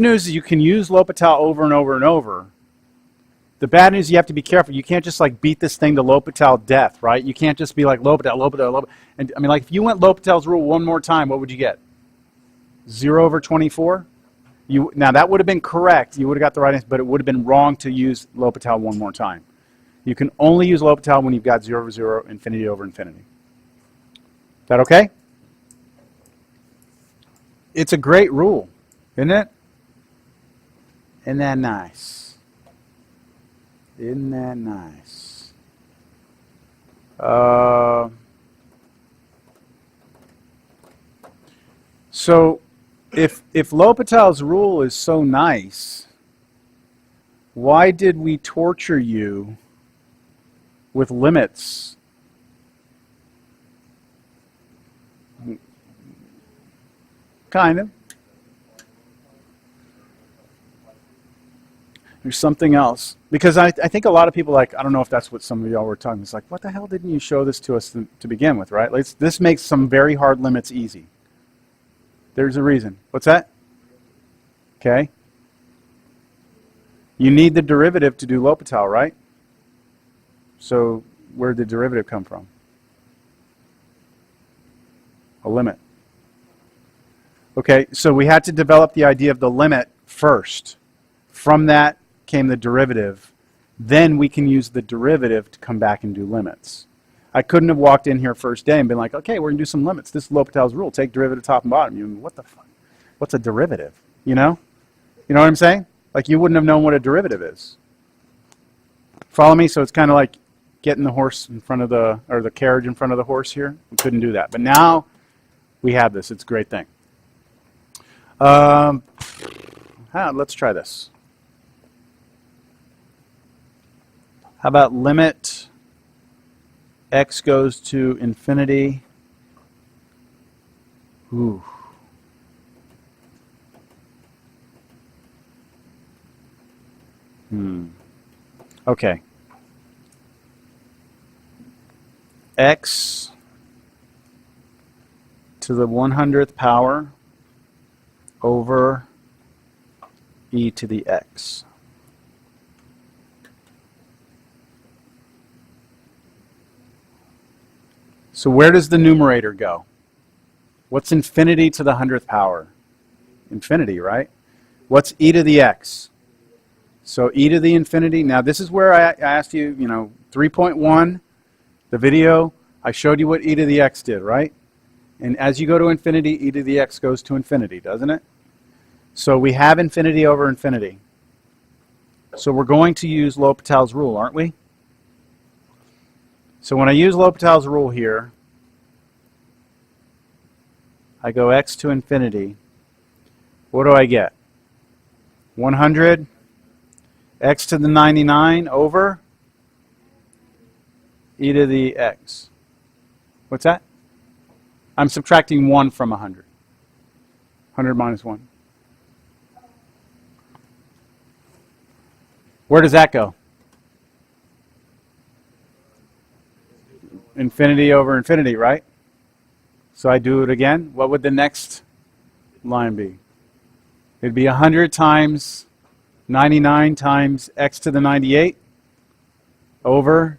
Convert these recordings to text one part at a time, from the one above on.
news is you can use L'Hopital over and over and over. The bad news, you have to be careful. You can't just like beat this thing to L'Hopital death, right? You can't just be like L'Hopital, L'Hopital, L'Hopital. And I mean, like if you went L'Hopital's rule one more time, what would you get? 0/24? Now that would have been correct. You would have got the right answer, but it would have been wrong to use L'Hopital one more time. You can only use L'Hopital when you've got 0/0, infinity over infinity. Is that okay? It's a great rule, isn't it? Isn't that nice? Isn't that nice? So if L'Hopital's rule is so nice, why did we torture you with limits? Kind of. There's something else. Because I think a lot of people, like, I don't know if that's what some of y'all were talking. It's like, what the hell didn't you show this to us to begin with, right? This makes some very hard limits easy. There's a reason. What's that? Okay. You need the derivative to do L'Hopital, right? So where did the derivative come from? A limit. Okay, so we had to develop the idea of the limit first. From that came the derivative. Then we can use the derivative to come back and do limits. I couldn't have walked in here first day and been like, okay, we're going to do some limits. This is L'Hopital's rule. Take derivative top and bottom. You mean, what the fuck? What's a derivative? You know? You know what I'm saying? Like you wouldn't have known what a derivative is. Follow me? So it's kind of like getting the horse in front of the, or the carriage in front of the horse here. We couldn't do that. But now we have this. It's a great thing. Let's try this. How about limit x goes to infinity? Ooh. Okay. X to the 100th power over e to the x. So where does the numerator go? What's infinity to the 100th power? Infinity, right? What's e to the x? So e to the infinity. Now this is where I asked you, 3.1, the video, I showed you what e to the x did, right? And as you go to infinity, e to the x goes to infinity, doesn't it? So we have infinity over infinity. So we're going to use L'Hopital's rule, aren't we? So when I use L'Hopital's rule here, I go x to infinity. What do I get? 100 x to the 99 over e to the x. What's that? I'm subtracting 1 from 100. 100 minus 1. Where does that go? Infinity over infinity, right? So I do it again. What would the next line be? It'd be 100 times 99 times x to the 98 over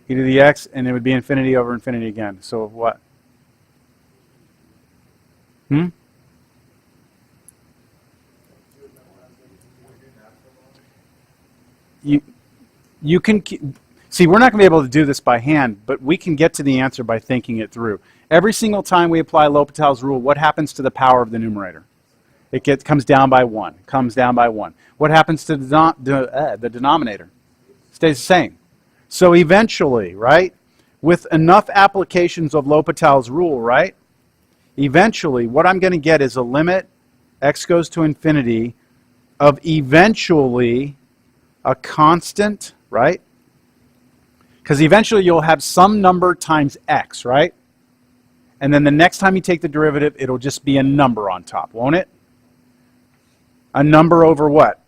e to the x, and it would be infinity over infinity again. So what? You can see, we're not going to be able to do this by hand, but we can get to the answer by thinking it through. Every single time we apply L'Hopital's rule, what happens to the power of the numerator? It comes down by 1. Comes down by 1. What happens to the denominator? Stays the same. So eventually, right, with enough applications of L'Hopital's rule, right, eventually what I'm going to get is a limit, x goes to infinity, of eventually a constant, right? Because eventually you'll have some number times x, right? And then the next time you take the derivative, it'll just be a number on top, won't it? A number over what?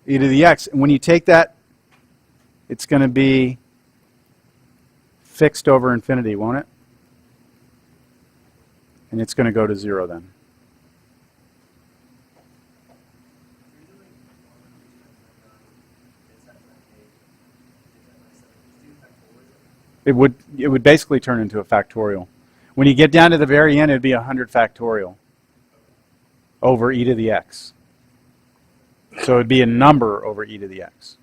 E to the x. And when you take that, it's going to be fixed over infinity, won't it? And it's going to go to 0 then. It would basically turn into a factorial. When you get down to the very end, it'd be 100 factorial over e to the x. So it'd be a number over e to the x.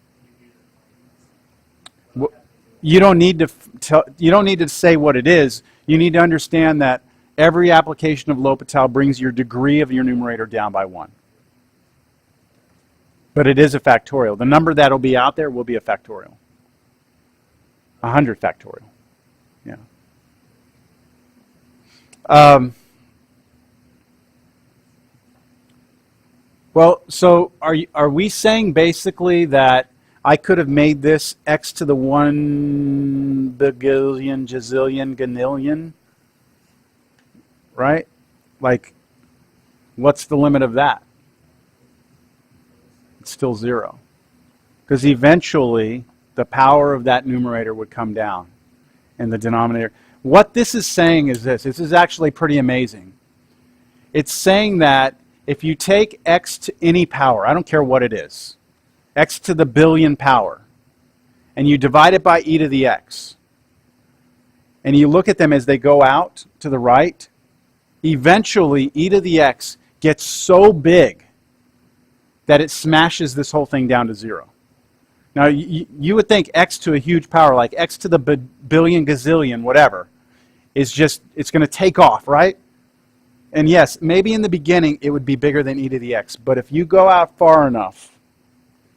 You don't need to say what it is. You need to understand that every application of L'Hopital brings your degree of your numerator down by 1. But it is a factorial. The number that'll be out there will be a factorial. 100 factorial. Yeah. Well, so are we saying basically that I could have made this x to the 1 bagillion, gazillion, ganillion? Right? Like, what's the limit of that? It's still 0. Because eventually, the power of that numerator would come down in the denominator. What this is saying is this. This is actually pretty amazing. It's saying that if you take x to any power, I don't care what it is, x to the billion power, and you divide it by e to the x, and you look at them as they go out to the right, eventually e to the x gets so big that it smashes this whole thing down to 0. Now, you would think x to a huge power, like x to the billion, gazillion, whatever, is just, it's going to take off, right? And yes, maybe in the beginning it would be bigger than e to the x, but if you go out far enough,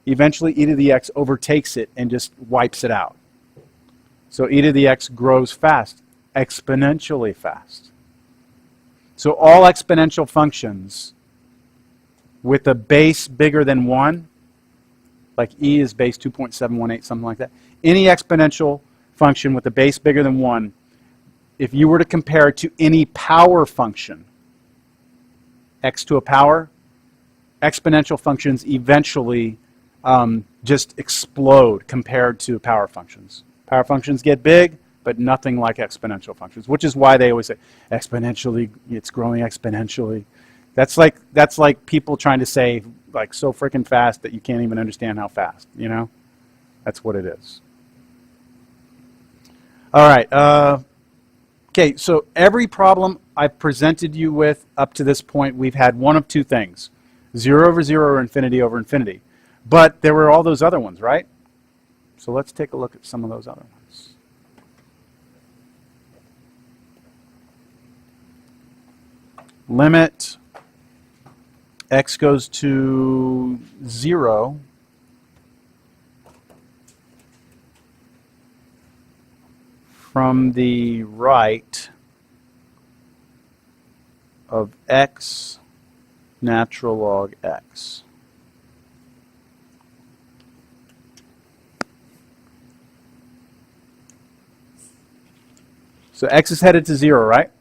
eventually e to the x overtakes it and just wipes it out. So e to the x grows fast, exponentially fast. So all exponential functions with a base bigger than 1, like e is base 2.718, something like that. Any exponential function with a base bigger than 1, if you were to compare it to any power function, x to a power, exponential functions eventually just explode compared to power functions. Power functions get big, but nothing like exponential functions, which is why they always say exponentially, it's growing exponentially. That's like people trying to say like so freaking fast that you can't even understand how fast, you know? That's what it is. All right. Okay, so every problem I've presented you with up to this point, we've had one of two things. 0 over 0 or infinity over infinity. But there were all those other ones, right? So let's take a look at some of those other ones. Limit x goes to 0 from the right of x natural log x. So x is headed to 0, right?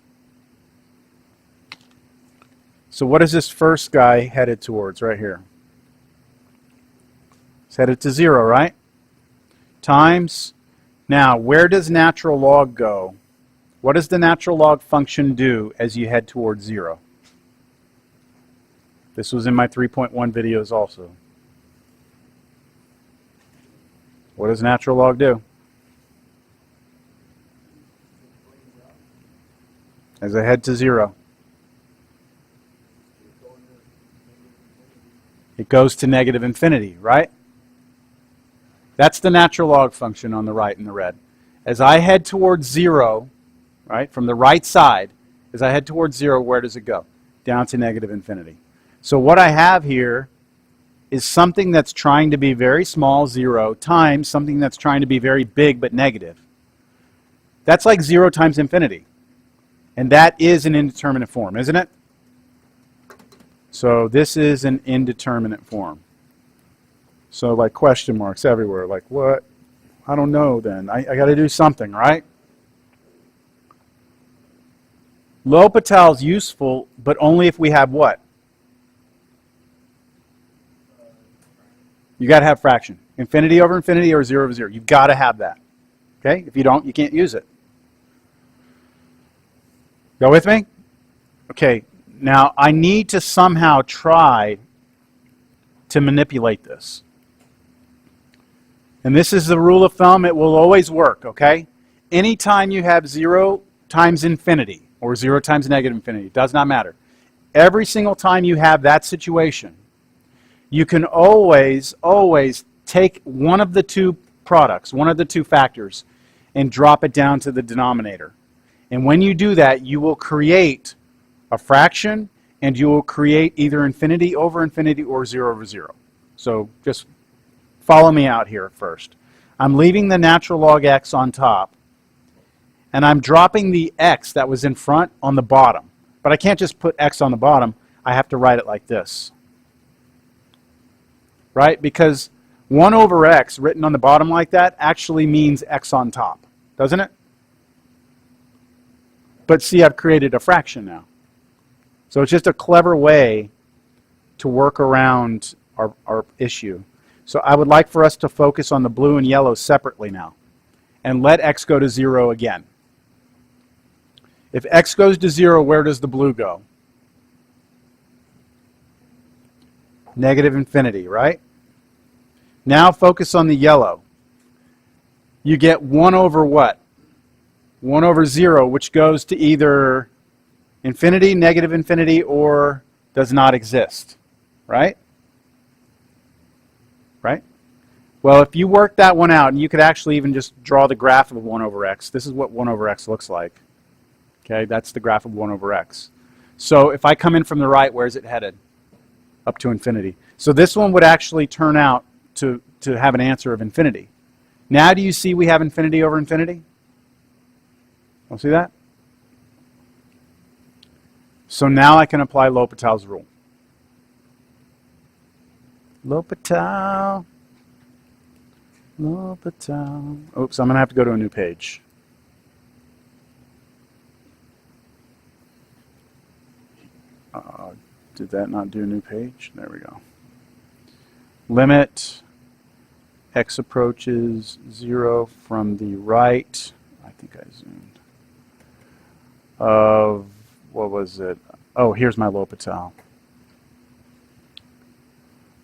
So what is this first guy headed towards right here? It's headed to 0, right? Times. Now, where does natural log go? What does the natural log function do as you head towards 0? This was in my 3.1 videos also. What does natural log do? As I head to 0. It goes to negative infinity, right? That's the natural log function on the right in the red. As I head towards 0, right, from the right side, as I head towards 0, where does it go? Down to negative infinity. So what I have here is something that's trying to be very small, 0, times something that's trying to be very big but negative. That's like 0 times infinity. And that is an indeterminate form, isn't it? So this is an indeterminate form. So like question marks everywhere. Like what? I don't know then. I got to do something, right? L'Hopital is useful, but only if we have what? You got to have fraction. Infinity over infinity or 0 over 0. You've got to have that. Okay? If you don't, you can't use it. Go with me? Okay. Now, I need to somehow try to manipulate this. And this is the rule of thumb. It will always work, okay? anytime you have 0 times infinity, or 0 times negative infinity, does not matter. Every single time you have that situation, you can always take one of the two products, one of the two factors, and drop it down to the denominator. And when you do that, you will create a fraction, and you will create either infinity over infinity or 0 over 0. So just follow me out here first. I'm leaving the natural log x on top, and I'm dropping the x that was in front on the bottom. But I can't just put x on the bottom. I have to write it like this. Right? Because 1 over x written on the bottom like that actually means x on top. Doesn't it? But see, I've created a fraction now. So it's just a clever way to work around our issue. So I would like for us to focus on the blue and yellow separately now, and let x go to 0 again. If x goes to 0, where does the blue go? Negative infinity, right? Now focus on the yellow. You get 1 over what? 1 over 0, which goes to either infinity, negative infinity, or does not exist, right? Right? Well, if you work that one out, and you could actually even just draw the graph of 1 over x. This is what 1 over x looks like. Okay, that's the graph of 1 over x. So if I come in from the right, where's it headed? Up to infinity. So this one would actually turn out to have an answer of infinity. Now do you see we have infinity over infinity? Don't see that? So now I can apply L'Hopital's rule. L'Hopital. L'Hopital. Oops, I'm going to have to go to a new page. Did that not do a new page? There we go. Limit x approaches 0 from the right. I think I zoomed. Of, what was it? Oh, here's my L'Hopital.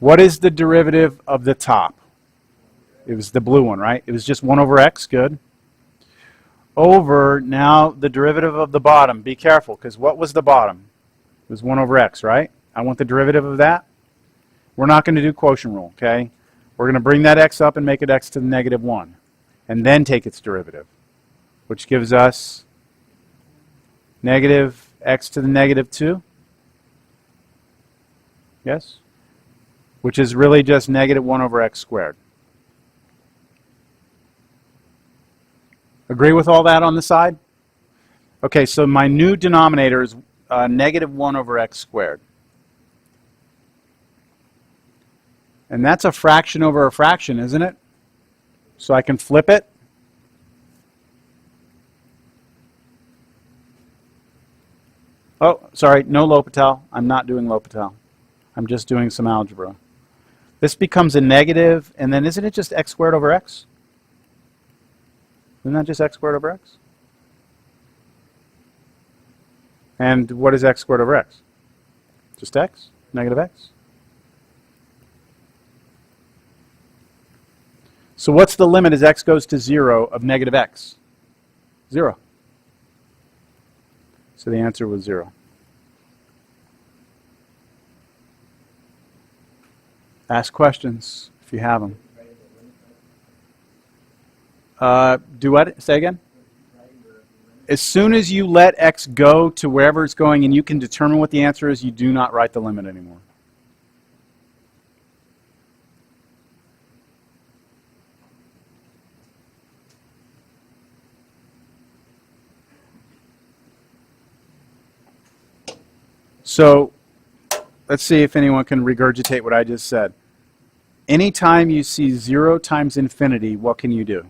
What is the derivative of the top? It was the blue one, right? It was just 1 over x, good. Over, now the derivative of the bottom. Be careful, because what was the bottom? It was 1 over x, right? I want the derivative of that. We're not going to do quotient rule, okay? We're going to bring that x up and make it x to the negative 1, and then take its derivative, which gives us negative x to the negative 2. Yes? Which is really just negative 1 over x squared. Agree with all that on the side? Okay, so my new denominator is negative 1 over x squared. And that's a fraction over a fraction, isn't it? So I can flip it. Oh, sorry, no L'Hopital. I'm not doing L'Hopital. I'm just doing some algebra. This becomes a negative, and then isn't it just x squared over x? Isn't that just x squared over x? And what is x squared over x? Just x, negative x. So what's the limit as x goes to 0 of negative x? 0. So the answer was 0. Ask questions if you have them. Do what? Say again? As soon as you let x go to wherever it's going and you can determine what the answer is, you do not write the limit anymore. So let's see if anyone can regurgitate what I just said. Anytime you see 0 times infinity, what can you do?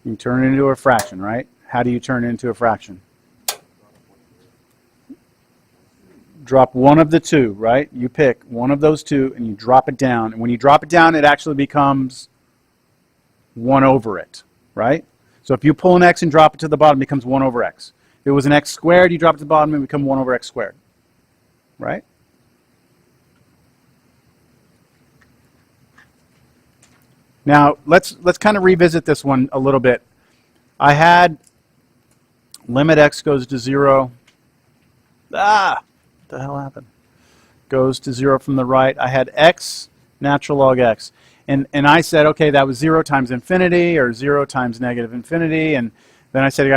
You turn it into a fraction, right? How do you turn it into a fraction? Drop one of the two, right? You pick one of those two and you drop it down. And when you drop it down, it actually becomes 1 over it, right? So if you pull an x and drop it to the bottom, it becomes 1 over x. If it was an x squared, you drop it to the bottom, it would become 1 over x squared, right? Now, let's kind of revisit this one a little bit. I had limit x goes to 0. What the hell happened? Goes to 0 from the right. I had x, natural log x. And I said, okay, that was 0 times infinity, or 0 times negative infinity. And then I said,